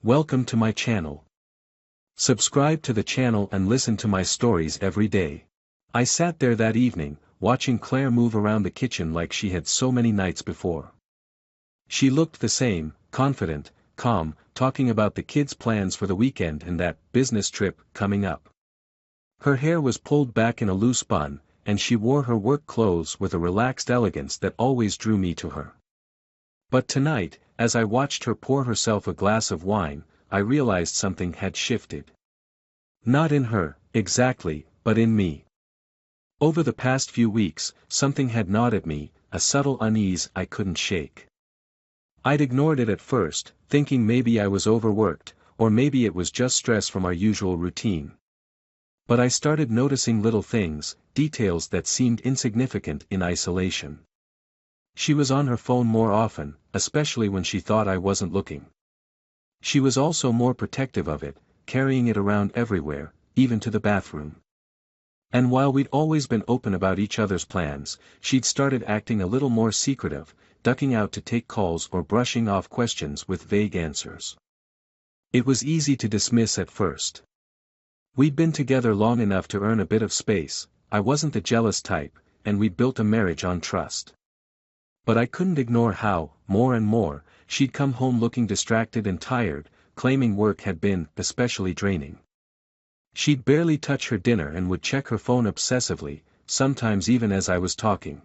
Welcome to my channel. Subscribe to the channel and listen to my stories every day. I sat there that evening, watching Claire move around the kitchen like she had so many nights before. She looked the same, confident, calm, talking about the kids' plans for the weekend and that business trip coming up. Her hair was pulled back in a loose bun, and she wore her work clothes with a relaxed elegance that always drew me to her. But tonight, as I watched her pour herself a glass of wine, I realized something had shifted. Not in her, exactly, but in me. Over the past few weeks, something had gnawed at me, a subtle unease I couldn't shake. I'd ignored it at first, thinking maybe I was overworked, or maybe it was just stress from our usual routine. But I started noticing little things, details that seemed insignificant in isolation. She was on her phone more often, especially when she thought I wasn't looking. She was also more protective of it, carrying it around everywhere, even to the bathroom. And while we'd always been open about each other's plans, she'd started acting a little more secretive, ducking out to take calls or brushing off questions with vague answers. It was easy to dismiss at first. We'd been together long enough to earn a bit of space, I wasn't the jealous type, and we'd built a marriage on trust. But I couldn't ignore how, more and more, she'd come home looking distracted and tired, claiming work had been especially draining. She'd barely touch her dinner and would check her phone obsessively, sometimes even as I was talking.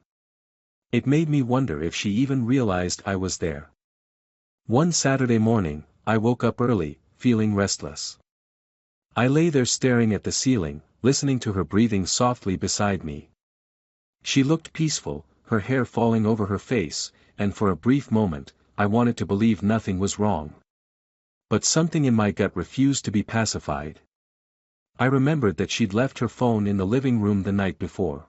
It made me wonder if she even realized I was there. One Saturday morning, I woke up early, feeling restless. I lay there staring at the ceiling, listening to her breathing softly beside me. She looked peaceful, her hair falling over her face, and for a brief moment, I wanted to believe nothing was wrong. But something in my gut refused to be pacified. I remembered that she'd left her phone in the living room the night before.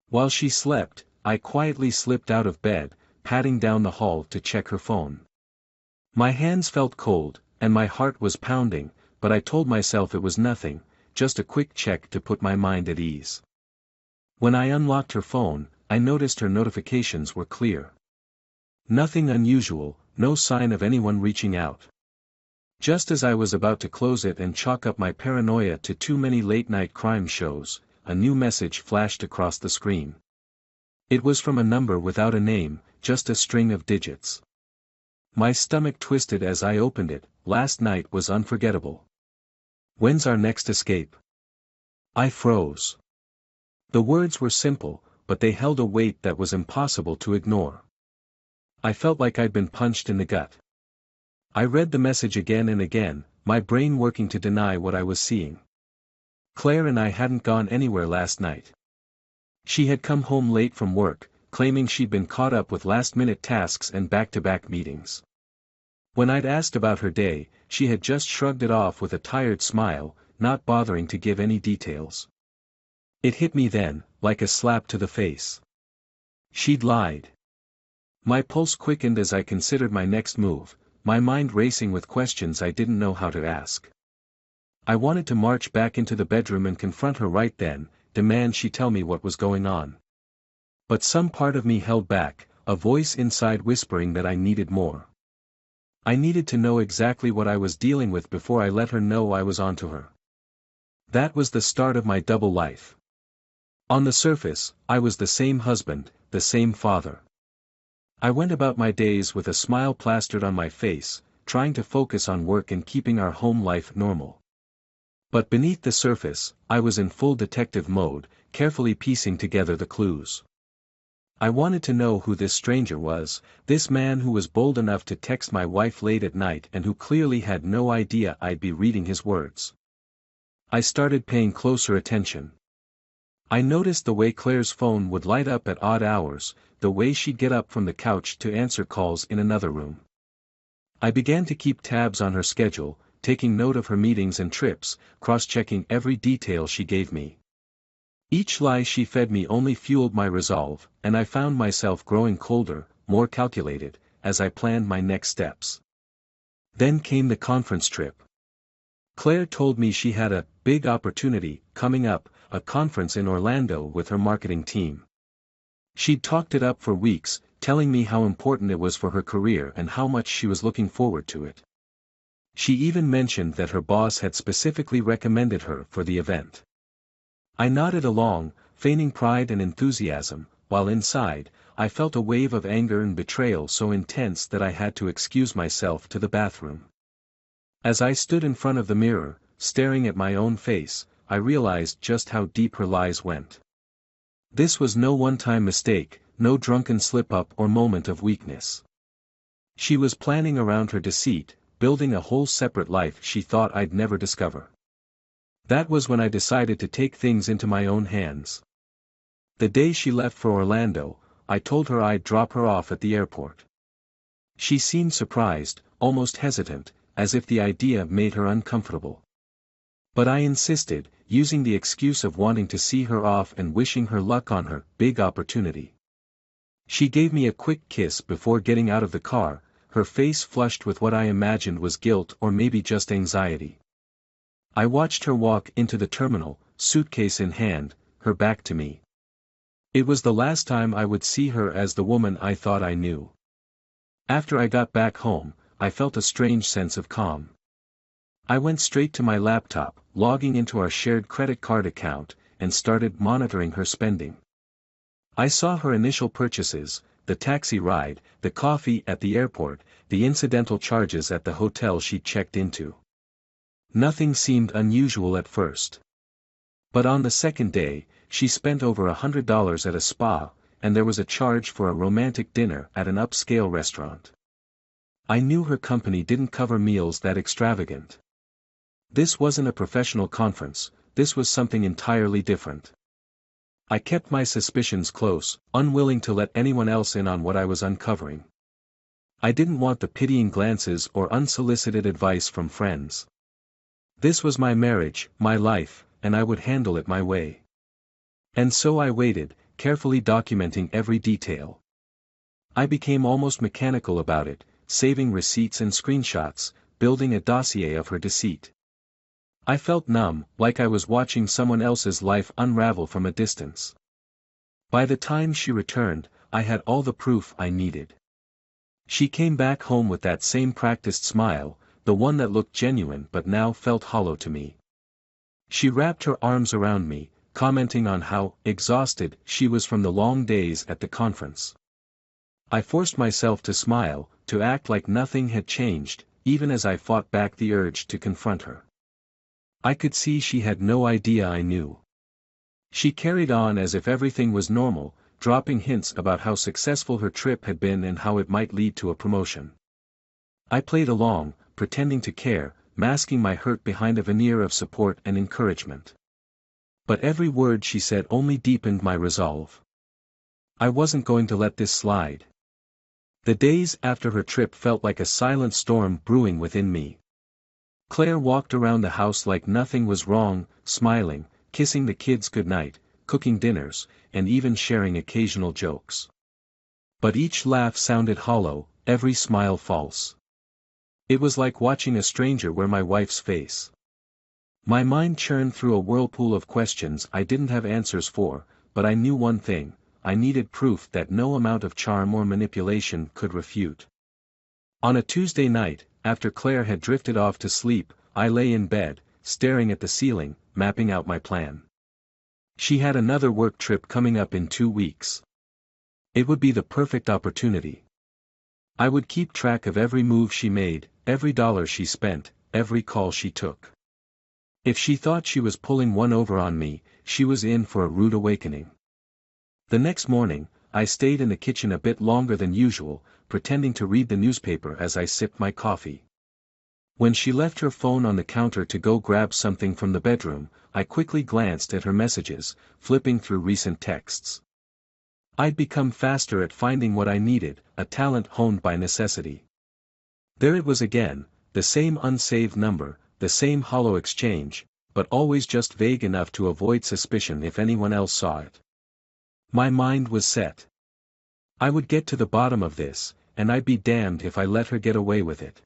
While she slept, I quietly slipped out of bed, padding down the hall to check her phone. My hands felt cold, and my heart was pounding, but I told myself it was nothing, just a quick check to put my mind at ease. When I unlocked her phone, I noticed her notifications were clear. Nothing unusual, no sign of anyone reaching out. Just as I was about to close it and chalk up my paranoia to too many late-night crime shows, a new message flashed across the screen. It was from a number without a name, just a string of digits. My stomach twisted as I opened it. Last night was unforgettable. When's our next escape? I froze. The words were simple, but they held a weight that was impossible to ignore. I felt like I'd been punched in the gut. I read the message again and again, my brain working to deny what I was seeing. Claire and I hadn't gone anywhere last night. She had come home late from work, claiming she'd been caught up with last-minute tasks and back-to-back meetings. When I'd asked about her day, she had just shrugged it off with a tired smile, not bothering to give any details. It hit me then, like a slap to the face. She'd lied. My pulse quickened as I considered my next move, my mind racing with questions I didn't know how to ask. I wanted to march back into the bedroom and confront her right then, demand she tell me what was going on. But some part of me held back, a voice inside whispering that I needed more. I needed to know exactly what I was dealing with before I let her know I was onto her. That was the start of my double life. On the surface, I was the same husband, the same father. I went about my days with a smile plastered on my face, trying to focus on work and keeping our home life normal. But beneath the surface, I was in full detective mode, carefully piecing together the clues. I wanted to know who this stranger was, this man who was bold enough to text my wife late at night and who clearly had no idea I'd be reading his words. I started paying closer attention. I noticed the way Claire's phone would light up at odd hours, the way she'd get up from the couch to answer calls in another room. I began to keep tabs on her schedule, taking note of her meetings and trips, cross-checking every detail she gave me. Each lie she fed me only fueled my resolve, and I found myself growing colder, more calculated, as I planned my next steps. Then came the conference trip. Claire told me she had a big opportunity coming up, a conference in Orlando with her marketing team. She'd talked it up for weeks, telling me how important it was for her career and how much she was looking forward to it. She even mentioned that her boss had specifically recommended her for the event. I nodded along, feigning pride and enthusiasm, while inside, I felt a wave of anger and betrayal so intense that I had to excuse myself to the bathroom. As I stood in front of the mirror, staring at my own face, I realized just how deep her lies went. This was no one-time mistake, no drunken slip-up or moment of weakness. She was planning around her deceit, building a whole separate life she thought I'd never discover. That was when I decided to take things into my own hands. The day she left for Orlando, I told her I'd drop her off at the airport. She seemed surprised, almost hesitant, as if the idea made her uncomfortable. But I insisted, using the excuse of wanting to see her off and wishing her luck on her big opportunity. She gave me a quick kiss before getting out of the car, her face flushed with what I imagined was guilt or maybe just anxiety. I watched her walk into the terminal, suitcase in hand, her back to me. It was the last time I would see her as the woman I thought I knew. After I got back home, I felt a strange sense of calm. I went straight to my laptop, logging into our shared credit card account, and started monitoring her spending. I saw her initial purchases, the taxi ride, the coffee at the airport, the incidental charges at the hotel she'd checked into. Nothing seemed unusual at first. But on the second day, she spent over $100 at a spa, and there was a charge for a romantic dinner at an upscale restaurant. I knew her company didn't cover meals that extravagant. This wasn't a professional conference, this was something entirely different. I kept my suspicions close, unwilling to let anyone else in on what I was uncovering. I didn't want the pitying glances or unsolicited advice from friends. This was my marriage, my life, and I would handle it my way. And so I waited, carefully documenting every detail. I became almost mechanical about it, saving receipts and screenshots, building a dossier of her deceit. I felt numb, like I was watching someone else's life unravel from a distance. By the time she returned, I had all the proof I needed. She came back home with that same practiced smile, the one that looked genuine but now felt hollow to me. She wrapped her arms around me, commenting on how exhausted she was from the long days at the conference. I forced myself to smile, to act like nothing had changed, even as I fought back the urge to confront her. I could see she had no idea I knew. She carried on as if everything was normal, dropping hints about how successful her trip had been and how it might lead to a promotion. I played along, pretending to care, masking my hurt behind a veneer of support and encouragement. But every word she said only deepened my resolve. I wasn't going to let this slide. The days after her trip felt like a silent storm brewing within me. Claire walked around the house like nothing was wrong, smiling, kissing the kids goodnight, cooking dinners, and even sharing occasional jokes. But each laugh sounded hollow, every smile false. It was like watching a stranger wear my wife's face. My mind churned through a whirlpool of questions I didn't have answers for, but I knew one thing: I needed proof that no amount of charm or manipulation could refute. On a Tuesday night, after Claire had drifted off to sleep, I lay in bed, staring at the ceiling, mapping out my plan. She had another work trip coming up in 2 weeks. It would be the perfect opportunity. I would keep track of every move she made, every dollar she spent, every call she took. If she thought she was pulling one over on me, she was in for a rude awakening. The next morning, I stayed in the kitchen a bit longer than usual, pretending to read the newspaper as I sipped my coffee. When she left her phone on the counter to go grab something from the bedroom, I quickly glanced at her messages, flipping through recent texts. I'd become faster at finding what I needed, a talent honed by necessity. There it was again, the same unsaved number, the same hollow exchange, but always just vague enough to avoid suspicion if anyone else saw it. My mind was set. I would get to the bottom of this, and I'd be damned if I let her get away with it.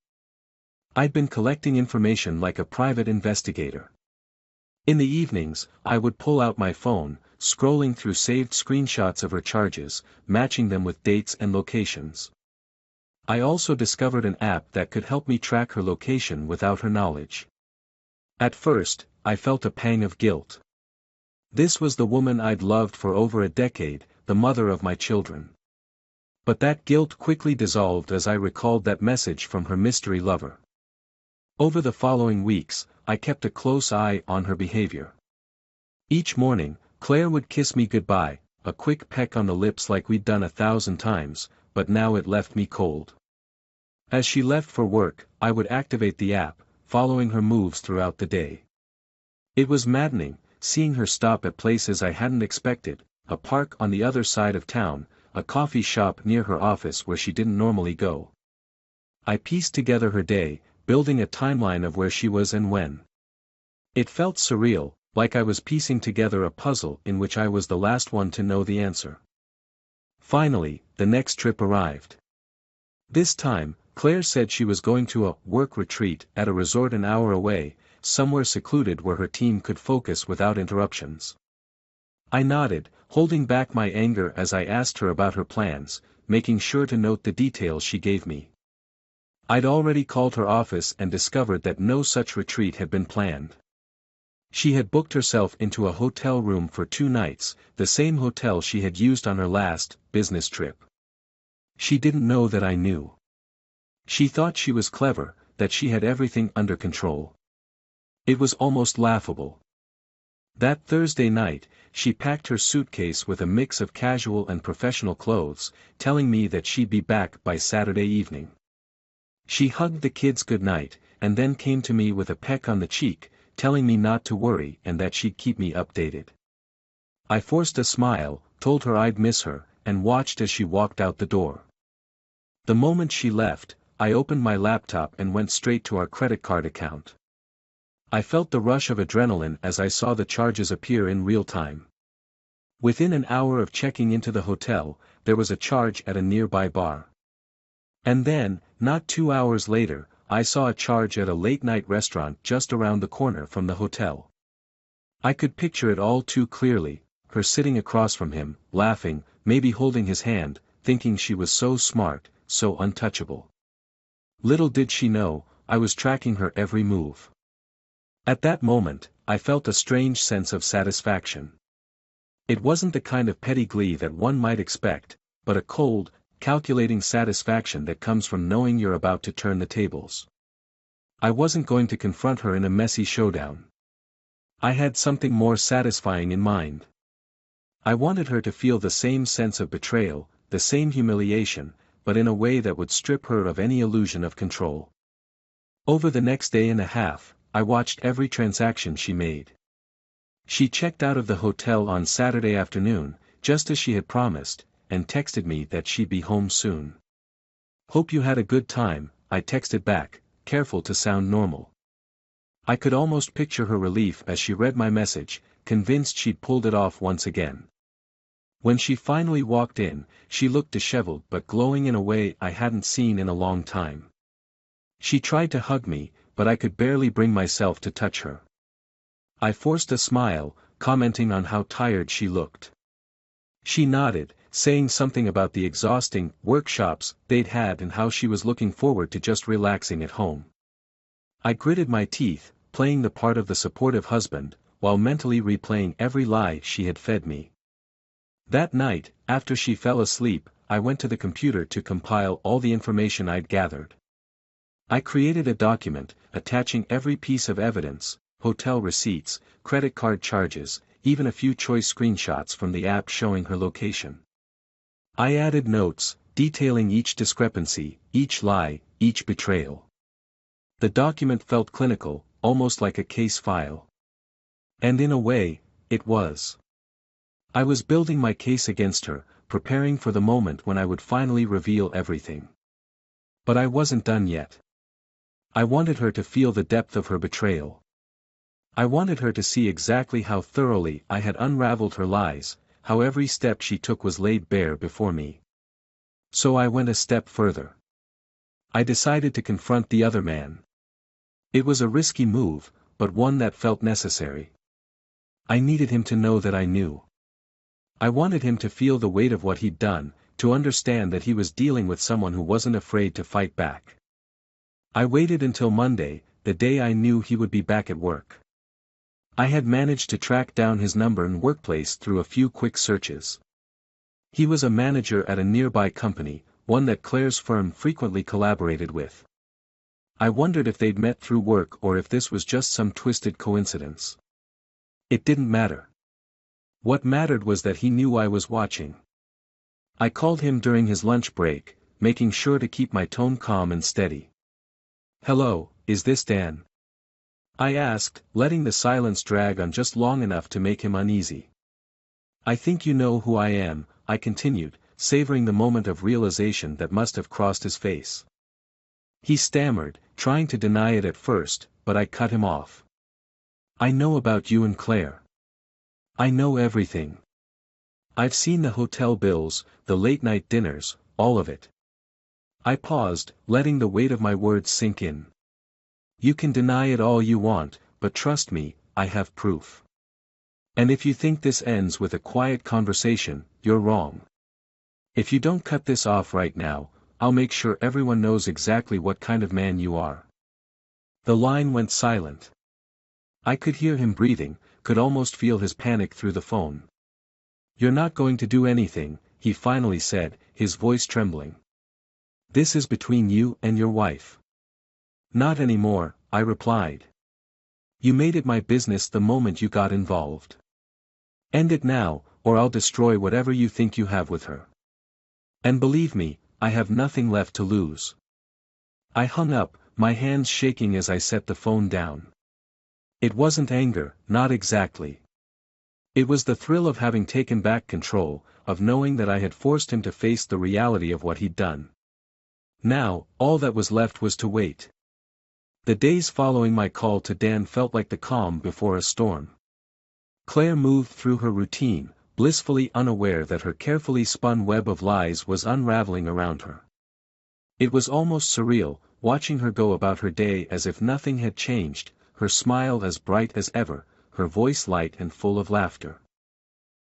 I'd been collecting information like a private investigator. In the evenings, I would pull out my phone, scrolling through saved screenshots of her charges, matching them with dates and locations. I also discovered an app that could help me track her location without her knowledge. At first, I felt a pang of guilt. This was the woman I'd loved for over a decade, the mother of my children. But that guilt quickly dissolved as I recalled that message from her mystery lover. Over the following weeks, I kept a close eye on her behavior. Each morning, Claire would kiss me goodbye, a quick peck on the lips like we'd done 1,000 times, but now it left me cold. As she left for work, I would activate the app, following her moves throughout the day. It was maddening, seeing her stop at places I hadn't expected, a park on the other side of town, a coffee shop near her office where she didn't normally go. I pieced together her day, building a timeline of where she was and when. It felt surreal, like I was piecing together a puzzle in which I was the last one to know the answer. Finally, the next trip arrived. This time, Claire said she was going to a work retreat at a resort an hour away, somewhere secluded where her team could focus without interruptions. I nodded, holding back my anger as I asked her about her plans, making sure to note the details she gave me. I'd already called her office and discovered that no such retreat had been planned. She had booked herself into a hotel room for 2 nights, the same hotel she had used on her last business trip. She didn't know that I knew. She thought she was clever, that she had everything under control. It was almost laughable. That Thursday night, she packed her suitcase with a mix of casual and professional clothes, telling me that she'd be back by Saturday evening. She hugged the kids goodnight, and then came to me with a peck on the cheek, telling me not to worry and that she'd keep me updated. I forced a smile, told her I'd miss her, and watched as she walked out the door. The moment she left, I opened my laptop and went straight to our credit card account. I felt the rush of adrenaline as I saw the charges appear in real time. Within an hour of checking into the hotel, there was a charge at a nearby bar. And then, not 2 hours later, I saw a charge at a late-night restaurant just around the corner from the hotel. I could picture it all too clearly, her sitting across from him, laughing, maybe holding his hand, thinking she was so smart, so untouchable. Little did she know, I was tracking her every move. At that moment, I felt a strange sense of satisfaction. It wasn't the kind of petty glee that one might expect, but a cold, calculating satisfaction that comes from knowing you're about to turn the tables. I wasn't going to confront her in a messy showdown. I had something more satisfying in mind. I wanted her to feel the same sense of betrayal, the same humiliation, but in a way that would strip her of any illusion of control. Over the next day and a half, I watched every transaction she made. She checked out of the hotel on Saturday afternoon, just as she had promised, and texted me that she'd be home soon. "Hope you had a good time," I texted back, careful to sound normal. I could almost picture her relief as she read my message, convinced she'd pulled it off once again. When she finally walked in, she looked disheveled but glowing in a way I hadn't seen in a long time. She tried to hug me, but I could barely bring myself to touch her. I forced a smile, commenting on how tired she looked. She nodded, saying something about the exhausting workshops they'd had and how she was looking forward to just relaxing at home. I gritted my teeth, playing the part of the supportive husband, while mentally replaying every lie she had fed me. That night, after she fell asleep, I went to the computer to compile all the information I'd gathered. I created a document, attaching every piece of evidence, hotel receipts, credit card charges, even a few choice screenshots from the app showing her location. I added notes, detailing each discrepancy, each lie, each betrayal. The document felt clinical, almost like a case file. And in a way, it was. I was building my case against her, preparing for the moment when I would finally reveal everything. But I wasn't done yet. I wanted her to feel the depth of her betrayal. I wanted her to see exactly how thoroughly I had unraveled her lies, how every step she took was laid bare before me. So I went a step further. I decided to confront the other man. It was a risky move, but one that felt necessary. I needed him to know that I knew. I wanted him to feel the weight of what he'd done, to understand that he was dealing with someone who wasn't afraid to fight back. I waited until Monday, the day I knew he would be back at work. I had managed to track down his number and workplace through a few quick searches. He was a manager at a nearby company, one that Claire's firm frequently collaborated with. I wondered if they'd met through work or if this was just some twisted coincidence. It didn't matter. What mattered was that he knew I was watching. I called him during his lunch break, making sure to keep my tone calm and steady. "Hello, is this Dan?" I asked, letting the silence drag on just long enough to make him uneasy. "I think you know who I am," I continued, savoring the moment of realization that must have crossed his face. He stammered, trying to deny it at first, but I cut him off. "I know about you and Claire. I know everything. I've seen the hotel bills, the late-night dinners, all of it." I paused, letting the weight of my words sink in. "You can deny it all you want, but trust me, I have proof. And if you think this ends with a quiet conversation, you're wrong. If you don't cut this off right now, I'll make sure everyone knows exactly what kind of man you are." The line went silent. I could hear him breathing, could almost feel his panic through the phone. "You're not going to do anything," he finally said, his voice trembling. "This is between you and your wife." "Not anymore," I replied. "You made it my business the moment you got involved. End it now, or I'll destroy whatever you think you have with her. And believe me, I have nothing left to lose." I hung up, my hands shaking as I set the phone down. It wasn't anger, not exactly. It was the thrill of having taken back control, of knowing that I had forced him to face the reality of what he'd done. Now, all that was left was to wait. The days following my call to Dan felt like the calm before a storm. Claire moved through her routine, blissfully unaware that her carefully spun web of lies was unraveling around her. It was almost surreal, watching her go about her day as if nothing had changed, her smile as bright as ever, her voice light and full of laughter.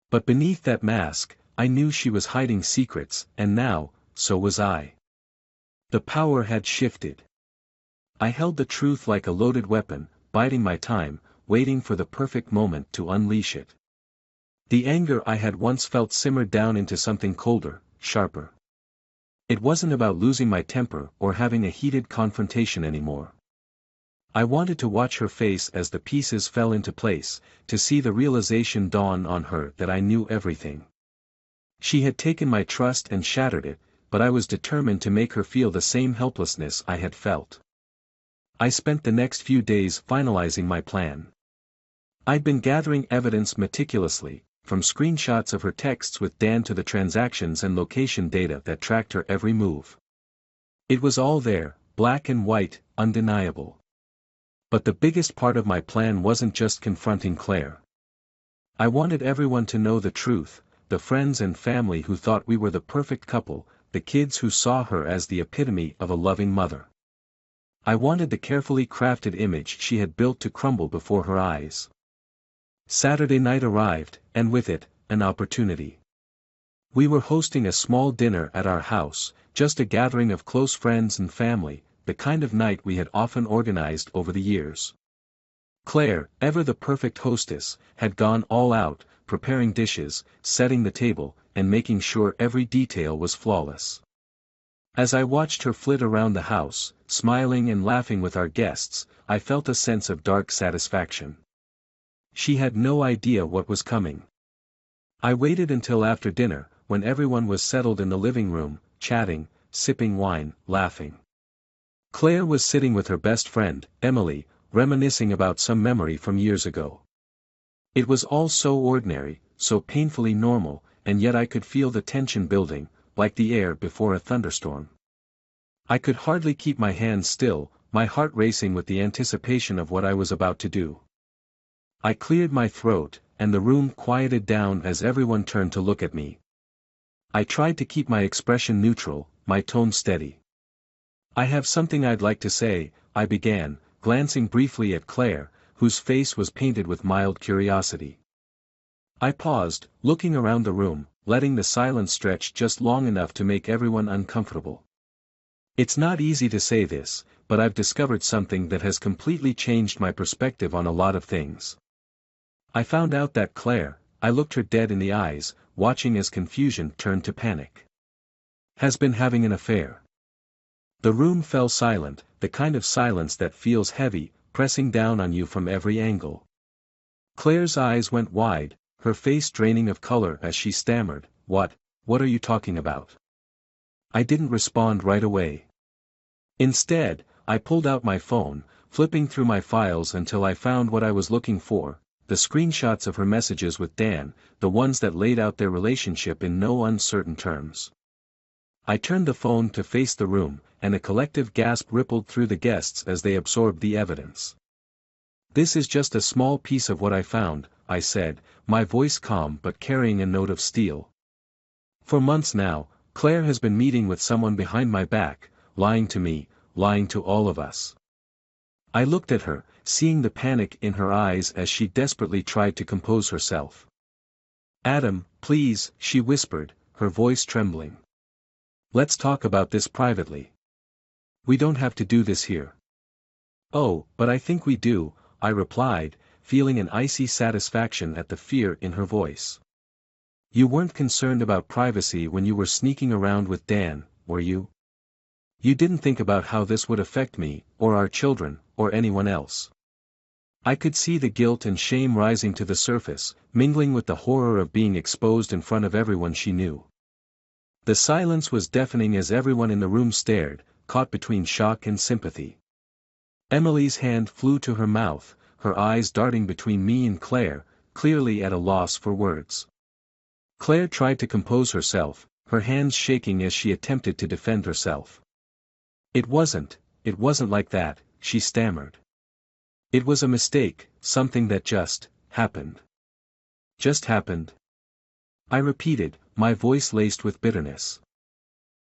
But beneath that mask, I knew she was hiding secrets, and now, so was I. The power had shifted. I held the truth like a loaded weapon, biding my time, waiting for the perfect moment to unleash it. The anger I had once felt simmered down into something colder, sharper. It wasn't about losing my temper or having a heated confrontation anymore. I wanted to watch her face as the pieces fell into place, to see the realization dawn on her that I knew everything. She had taken my trust and shattered it, but I was determined to make her feel the same helplessness I had felt. I spent the next few days finalizing my plan. I'd been gathering evidence meticulously, from screenshots of her texts with Dan to the transactions and location data that tracked her every move. It was all there, black and white, undeniable. But the biggest part of my plan wasn't just confronting Claire. I wanted everyone to know the truth, the friends and family who thought we were the perfect couple, the kids who saw her as the epitome of a loving mother. I wanted the carefully crafted image she had built to crumble before her eyes. Saturday night arrived, and with it, an opportunity. We were hosting a small dinner at our house, just a gathering of close friends and family, the kind of night we had often organized over the years. Claire, ever the perfect hostess, had gone all out, preparing dishes, setting the table, and making sure every detail was flawless. As I watched her flit around the house, smiling and laughing with our guests, I felt a sense of dark satisfaction. She had no idea what was coming. I waited until after dinner, when everyone was settled in the living room, chatting, sipping wine, laughing. Claire was sitting with her best friend, Emily, reminiscing about some memory from years ago. It was all so ordinary, so painfully normal, and yet I could feel the tension building, like the air before a thunderstorm. I could hardly keep my hands still, my heart racing with the anticipation of what I was about to do. I cleared my throat, and the room quieted down as everyone turned to look at me. I tried to keep my expression neutral, my tone steady. "I have something I'd like to say," I began, glancing briefly at Claire, whose face was painted with mild curiosity. I paused, looking around the room, letting the silence stretch just long enough to make everyone uncomfortable. It's not easy to say this, but I've discovered something that has completely changed my perspective on a lot of things. I found out that Claire, I looked her dead in the eyes, watching as confusion turned to panic, has been having an affair. The room fell silent, the kind of silence that feels heavy, pressing down on you from every angle. Claire's eyes went wide, her face draining of color as she stammered, what are you talking about? I didn't respond right away. Instead, I pulled out my phone, flipping through my files until I found what I was looking for, the screenshots of her messages with Dan, the ones that laid out their relationship in no uncertain terms. I turned the phone to face the room, and a collective gasp rippled through the guests as they absorbed the evidence. This is just a small piece of what I found, I said, my voice calm but carrying a note of steel. For months now, Claire has been meeting with someone behind my back, lying to me, lying to all of us. I looked at her, seeing the panic in her eyes as she desperately tried to compose herself. Adam, please, she whispered, her voice trembling. Let's talk about this privately. We don't have to do this here. Oh, but I think we do, I replied, feeling an icy satisfaction at the fear in her voice. You weren't concerned about privacy when you were sneaking around with Dan, were you? You didn't think about how this would affect me, or our children, or anyone else. I could see the guilt and shame rising to the surface, mingling with the horror of being exposed in front of everyone she knew. The silence was deafening as everyone in the room stared, caught between shock and sympathy. Emily's hand flew to her mouth, her eyes darting between me and Claire, clearly at a loss for words. Claire tried to compose herself, her hands shaking as she attempted to defend herself. It wasn't like that, she stammered. It was a mistake, something that just happened. Just happened. I repeated, my voice laced with bitterness.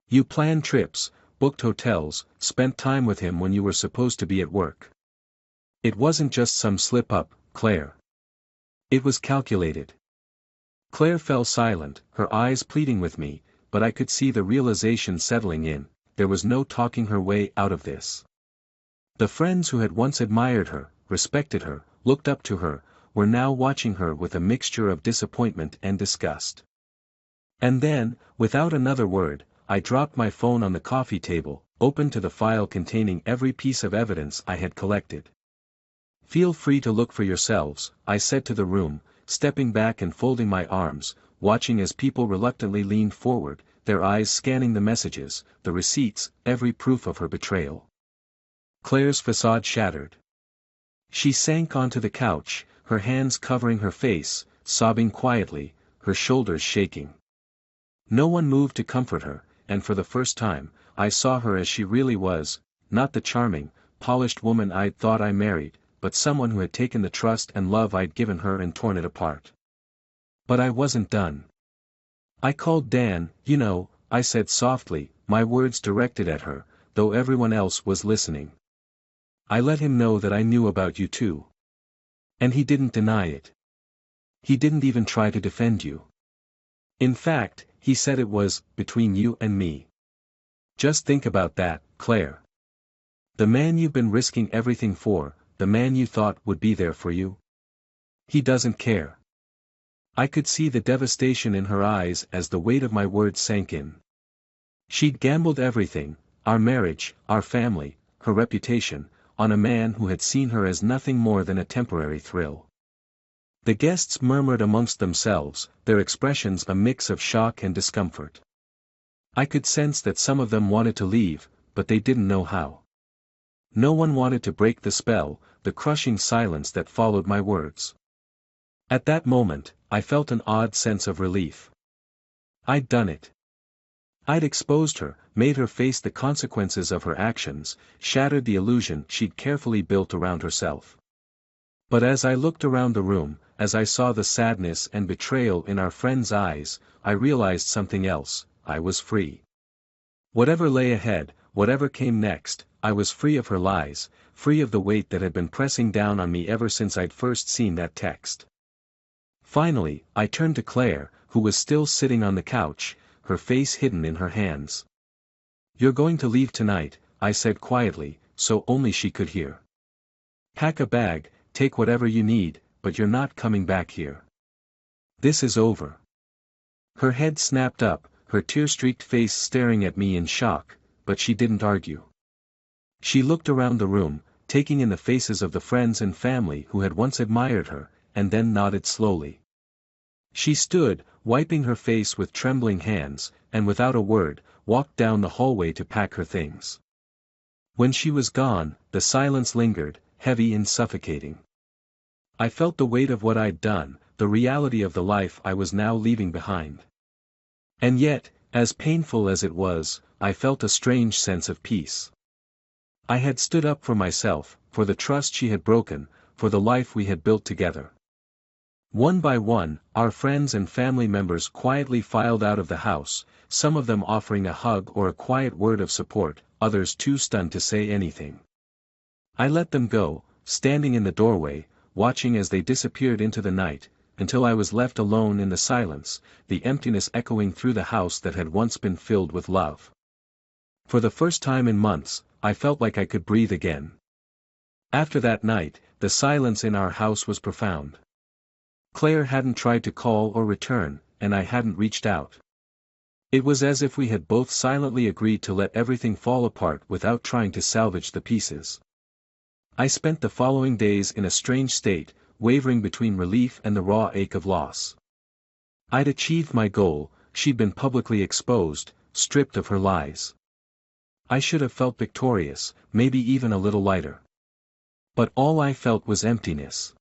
You planned trips, booked hotels, spent time with him when you were supposed to be at work. It wasn't just some slip-up, Claire. It was calculated. Claire fell silent, her eyes pleading with me, but I could see the realization settling in, there was no talking her way out of this. The friends who had once admired her, respected her, looked up to her, were now watching her with a mixture of disappointment and disgust. And then, without another word, I dropped my phone on the coffee table, open to the file containing every piece of evidence I had collected. Feel free to look for yourselves, I said to the room, stepping back and folding my arms, watching as people reluctantly leaned forward, their eyes scanning the messages, the receipts, every proof of her betrayal. Claire's facade shattered. She sank onto the couch, her hands covering her face, sobbing quietly, her shoulders shaking. No one moved to comfort her, and for the first time, I saw her as she really was, not the charming, polished woman I'd thought I married, but someone who had taken the trust and love I'd given her and torn it apart. But I wasn't done. I called Dan, you know, I said softly, my words directed at her, though everyone else was listening. I let him know that I knew about you too. And he didn't deny it. He didn't even try to defend you. In fact, he said it was, between you and me. Just think about that, Claire. The man you've been risking everything for, the man you thought would be there for you. He doesn't care. I could see the devastation in her eyes as the weight of my words sank in. She'd gambled everything, our marriage, our family, her reputation, on a man who had seen her as nothing more than a temporary thrill. The guests murmured amongst themselves, their expressions a mix of shock and discomfort. I could sense that some of them wanted to leave, but they didn't know how. No one wanted to break the spell, the crushing silence that followed my words. At that moment, I felt an odd sense of relief. I'd done it. I'd exposed her, made her face the consequences of her actions, shattered the illusion she'd carefully built around herself. But as I looked around the room, as I saw the sadness and betrayal in our friend's eyes, I realized something else, I was free. Whatever lay ahead, whatever came next, I was free of her lies, free of the weight that had been pressing down on me ever since I'd first seen that text. Finally, I turned to Claire, who was still sitting on the couch, her face hidden in her hands. "You're going to leave tonight," I said quietly, so only she could hear. "Pack a bag, take whatever you need, but you're not coming back here. This is over." Her head snapped up, her tear-streaked face staring at me in shock, but she didn't argue. She looked around the room, taking in the faces of the friends and family who had once admired her, and then nodded slowly. She stood, wiping her face with trembling hands, and without a word, walked down the hallway to pack her things. When she was gone, the silence lingered, heavy and suffocating. I felt the weight of what I'd done, the reality of the life I was now leaving behind. And yet, as painful as it was, I felt a strange sense of peace. I had stood up for myself, for the trust she had broken, for the life we had built together. One by one, our friends and family members quietly filed out of the house, some of them offering a hug or a quiet word of support, others too stunned to say anything. I let them go, standing in the doorway, watching as they disappeared into the night, until I was left alone in the silence, the emptiness echoing through the house that had once been filled with love. For the first time in months, I felt like I could breathe again. After that night, the silence in our house was profound. Claire hadn't tried to call or return, and I hadn't reached out. It was as if we had both silently agreed to let everything fall apart without trying to salvage the pieces. I spent the following days in a strange state, wavering between relief and the raw ache of loss. I'd achieved my goal, she'd been publicly exposed, stripped of her lies. I should have felt victorious, maybe even a little lighter. But all I felt was emptiness.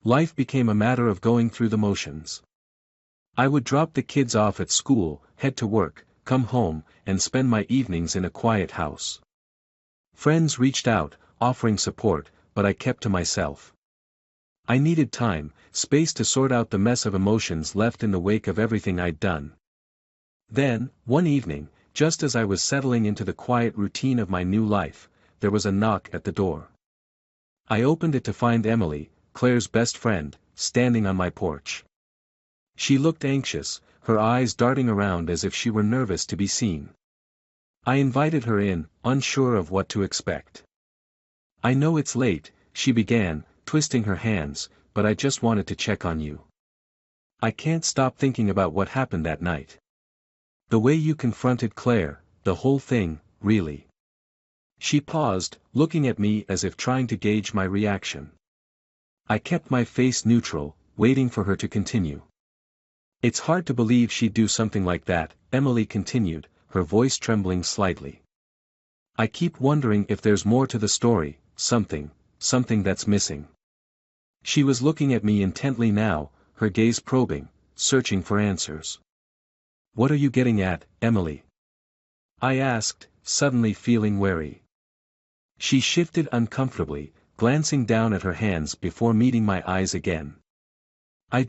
Life became a matter of going through the motions. I would drop the kids off at school, head to work, come home, and spend my evenings in a quiet house. Friends reached out, offering support, but I kept to myself. I needed time, space to sort out the mess of emotions left in the wake of everything I'd done. Then, one evening, just as I was settling into the quiet routine of my new life, there was a knock at the door. I opened it to find Emily, Claire's best friend, standing on my porch. She looked anxious, her eyes darting around as if she were nervous to be seen. I invited her in, unsure of what to expect. "I know it's late," she began, twisting her hands, "but I just wanted to check on you. I can't stop thinking about what happened that night. The way you confronted Claire, the whole thing, really." She paused, looking at me as if trying to gauge my reaction. I kept my face neutral, waiting for her to continue. "It's hard to believe she'd do something like that," Emily continued, her voice trembling slightly. "I keep wondering if there's more to the story, something that's missing." She was looking at me intently now, her gaze probing, searching for answers. "What are you getting at, Emily?" I asked, suddenly feeling wary. She shifted uncomfortably, glancing down at her hands before meeting my eyes again. I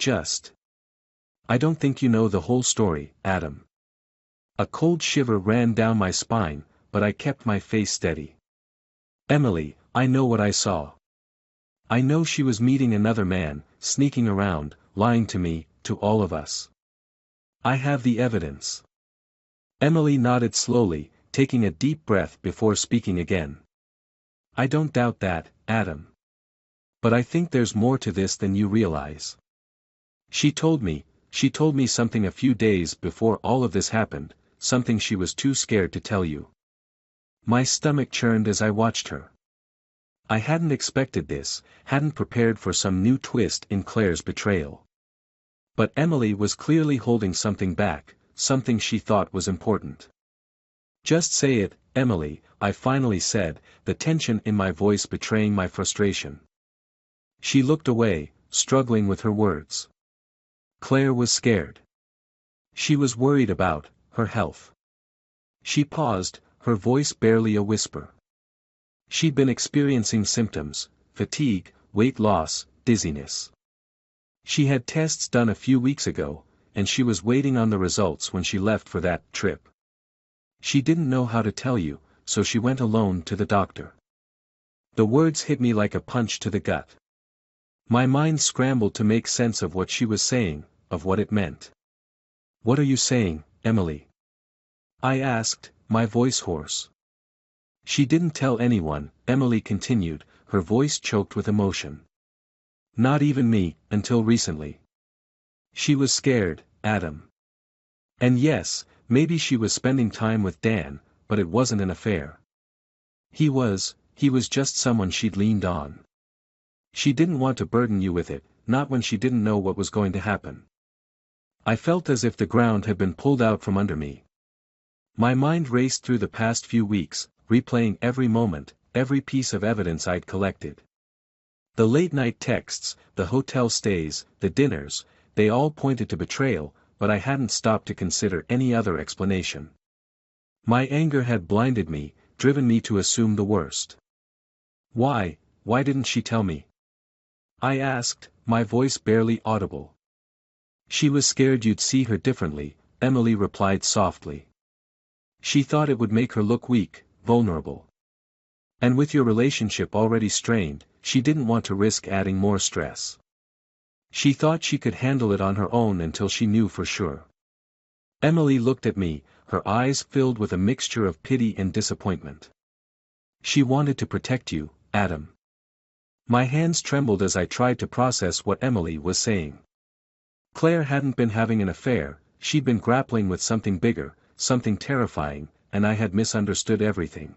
don't think you know the whole story, Adam." A cold shiver ran down my spine, but I kept my face steady. "Emily, I know what I saw. I know she was meeting another man, sneaking around, lying to me, to all of us. I have the evidence." Emily nodded slowly, taking a deep breath before speaking again. "I don't doubt that, Adam. But I think there's more to this than you realize. She told me something a few days before all of this happened, something she was too scared to tell you." My stomach churned as I watched her. I hadn't expected this, hadn't prepared for some new twist in Claire's betrayal. But Emily was clearly holding something back, something she thought was important. "Just say it, Emily," I finally said, the tension in my voice betraying my frustration. She looked away, struggling with her words. Claire was scared. She was worried about her health. She paused, her voice barely a whisper. She'd been experiencing symptoms: fatigue, weight loss, dizziness. She had tests done a few weeks ago, and she was waiting on the results when she left for that trip. She didn't know how to tell you, so she went alone to the doctor. The words hit me like a punch to the gut. My mind scrambled to make sense of what she was saying, of what it meant. "What are you saying, Emily?" I asked, my voice hoarse. "She didn't tell anyone," Emily continued, her voice choked with emotion. "Not even me, until recently. She was scared, Adam. And yes, maybe she was spending time with Dan, but it wasn't an affair. He was just someone she'd leaned on. She didn't want to burden you with it, not when she didn't know what was going to happen." I felt as if the ground had been pulled out from under me. My mind raced through the past few weeks, replaying every moment, every piece of evidence I'd collected. The late-night texts, the hotel stays, the dinners, they all pointed to betrayal, but I hadn't stopped to consider any other explanation. My anger had blinded me, driven me to assume the worst. Why didn't she tell me?" I asked, my voice barely audible. "She was scared you'd see her differently," Emily replied softly. "She thought it would make her look weak, vulnerable. And with your relationship already strained, she didn't want to risk adding more stress. She thought she could handle it on her own until she knew for sure." Emily looked at me, her eyes filled with a mixture of pity and disappointment. "She wanted to protect you, Adam." My hands trembled as I tried to process what Emily was saying. Claire hadn't been having an affair, she'd been grappling with something bigger, something terrifying, and I had misunderstood everything.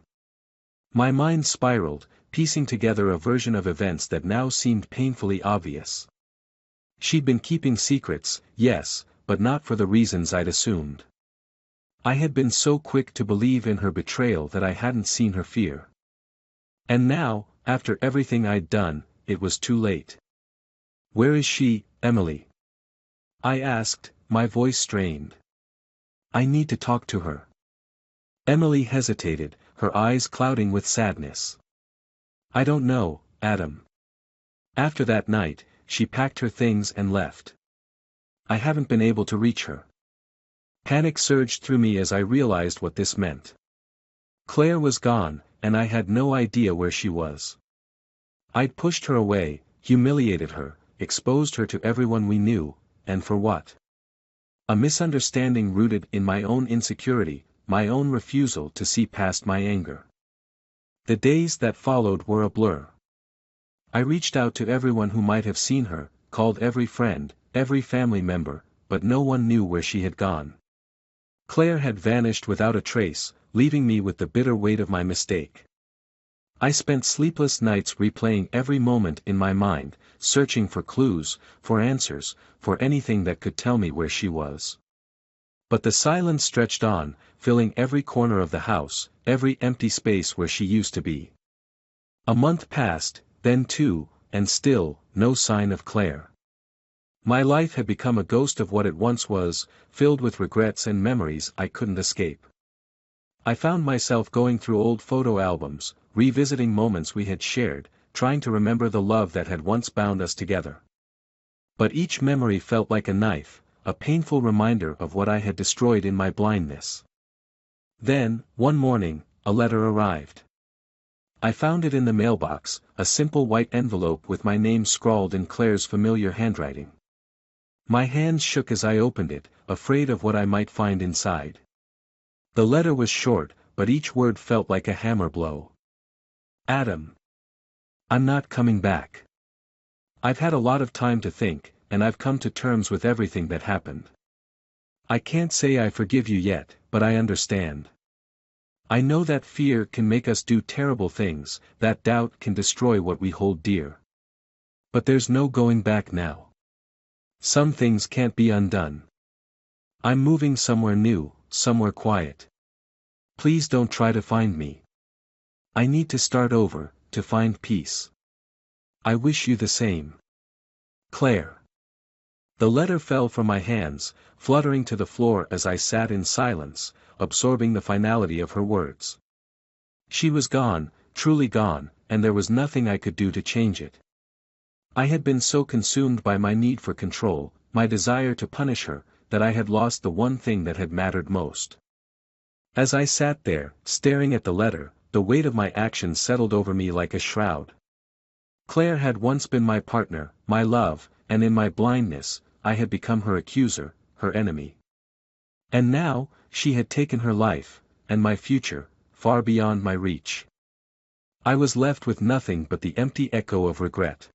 My mind spiraled, piecing together a version of events that now seemed painfully obvious. She'd been keeping secrets, yes, but not for the reasons I'd assumed. I had been so quick to believe in her betrayal that I hadn't seen her fear. And now, after everything I'd done, it was too late. "Where is she, Emily?" I asked, my voice strained. "I need to talk to her." Emily hesitated, her eyes clouding with sadness. "I don't know, Adam. After that night, she packed her things and left. I haven't been able to reach her." Panic surged through me as I realized what this meant. Claire was gone, and I had no idea where she was. I'd pushed her away, humiliated her, exposed her to everyone we knew, and for what? A misunderstanding rooted in my own insecurity, my own refusal to see past my anger. The days that followed were a blur. I reached out to everyone who might have seen her, called every friend, every family member, but no one knew where she had gone. Claire had vanished without a trace, leaving me with the bitter weight of my mistake. I spent sleepless nights replaying every moment in my mind, searching for clues, for answers, for anything that could tell me where she was. But the silence stretched on, filling every corner of the house, every empty space where she used to be. A month passed, then two, and still, no sign of Claire. My life had become a ghost of what it once was, filled with regrets and memories I couldn't escape. I found myself going through old photo albums, revisiting moments we had shared, trying to remember the love that had once bound us together. But each memory felt like a knife, a painful reminder of what I had destroyed in my blindness. Then, one morning, a letter arrived. I found it in the mailbox, a simple white envelope with my name scrawled in Claire's familiar handwriting. My hands shook as I opened it, afraid of what I might find inside. The letter was short, but each word felt like a hammer blow. "Adam. I'm not coming back. I've had a lot of time to think, and I've come to terms with everything that happened. I can't say I forgive you yet, but I understand. I know that fear can make us do terrible things, that doubt can destroy what we hold dear. But there's no going back now. Some things can't be undone. I'm moving somewhere new, somewhere quiet. Please don't try to find me. I need to start over, to find peace. I wish you the same. Claire." The letter fell from my hands, fluttering to the floor as I sat in silence, absorbing the finality of her words. She was gone, truly gone, and there was nothing I could do to change it. I had been so consumed by my need for control, my desire to punish her, that I had lost the one thing that had mattered most. As I sat there, staring at the letter, the weight of my actions settled over me like a shroud. Claire had once been my partner, my love, and in my blindness, I had become her accuser, her enemy. And now, she had taken her life, and my future, far beyond my reach. I was left with nothing but the empty echo of regret.